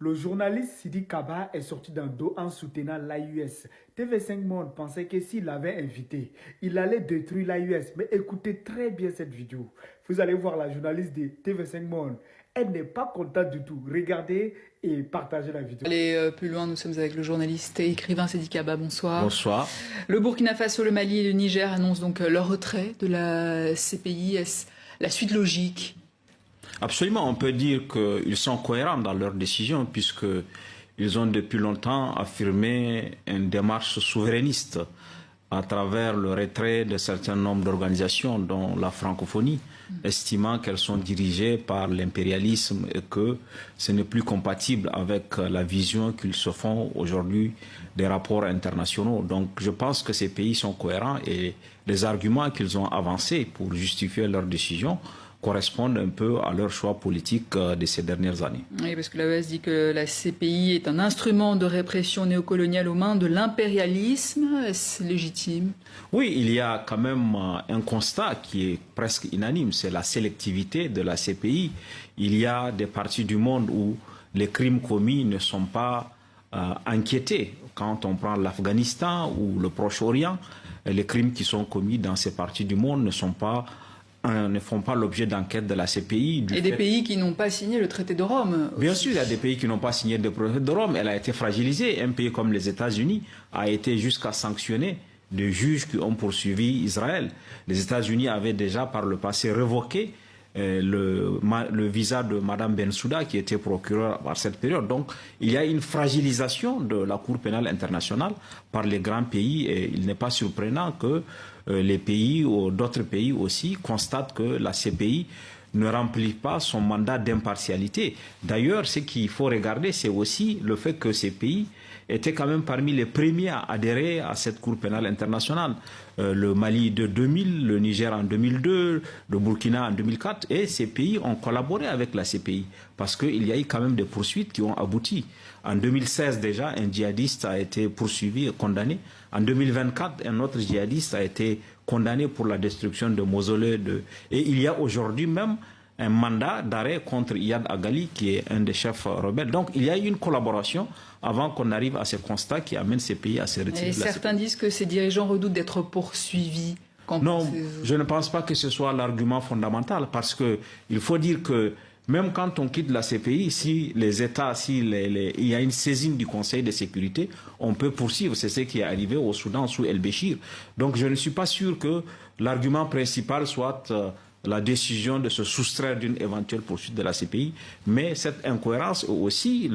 Le journaliste Sidi Kaba est sorti d'un dos en soutenant l'AUS. TV5 Monde pensait que s'il l'avait invité, il allait détruire l'AUS. Mais écoutez très bien cette vidéo. Vous allez voir la journaliste de TV5 Monde. Elle n'est pas contente du tout. Regardez et partagez la vidéo. Aller plus loin, nous sommes avec le journaliste et écrivain Sidi Kaba. Bonsoir. Bonsoir. Le Burkina Faso, le Mali et le Niger annoncent donc leur retrait de la CPI. Est-ce la suite logique? Absolument, on peut dire qu'ils sont cohérents dans leurs décisions puisqu'ils ont depuis longtemps affirmé une démarche souverainiste à travers le retrait de certains nombres d'organisations, dont la francophonie, estimant qu'elles sont dirigées par l'impérialisme et que ce n'est plus compatible avec la vision qu'ils se font aujourd'hui des rapports internationaux. Donc je pense que ces pays sont cohérents et les arguments qu'ils ont avancés pour justifier leurs décisions correspondent un peu à leur choix politique de ces dernières années. Oui, parce que l'AES dit que la CPI est un instrument de répression néocoloniale aux mains de l'impérialisme. Est-ce légitime? Oui, il y a quand même un constat qui est presque unanime, c'est la sélectivité de la CPI. Il y a des parties du monde où les crimes commis ne sont pas enquêtés. Quand on prend l'Afghanistan ou le Proche-Orient, les crimes qui sont commis dans ces parties du monde ne font pas l'objet d'enquête de la CPI. Et des pays qui n'ont pas signé le traité de Rome aussi. Bien sûr, il y a des pays qui n'ont pas signé le traité de Rome. Elle a été fragilisée. Un pays comme les États-Unis a été jusqu'à sanctionner des juges qui ont poursuivi Israël. Les États-Unis avaient déjà par le passé révoqué le visa de Mme Bensouda qui était procureure à cette période. Donc il y a une fragilisation de la Cour pénale internationale par les grands pays et il n'est pas surprenant que les pays ou d'autres pays aussi constatent que la CPI ne remplit pas son mandat d'impartialité. D'ailleurs, ce qu'il faut regarder, c'est aussi le fait que ces pays étaient quand même parmi les premiers à adhérer à cette Cour pénale internationale. Le Mali de 2000, le Niger en 2002, le Burkina en 2004, et ces pays ont collaboré avec la CPI parce qu'il y a eu quand même des poursuites qui ont abouti. En 2016 déjà, un djihadiste a été poursuivi et condamné. En 2024, un autre djihadiste a été condamné pour la destruction de mausolées. Et il y a aujourd'hui même un mandat d'arrêt contre Iyad Agali, qui est un des chefs rebelles. Donc il y a eu une collaboration avant qu'on arrive à ce constat qui amène ces pays à se retirer. Et certains disent que ces dirigeants redoutent d'être poursuivis. Non, je ne pense pas que ce soit l'argument fondamental, parce qu'il faut dire que même quand on quitte la CPI, si les États, il y a une saisine du Conseil de sécurité, on peut poursuivre. C'est ce qui est arrivé au Soudan sous El-Béchir. Donc je ne suis pas sûr que l'argument principal soit la décision de se soustraire d'une éventuelle poursuite de la CPI, mais cette incohérence aussi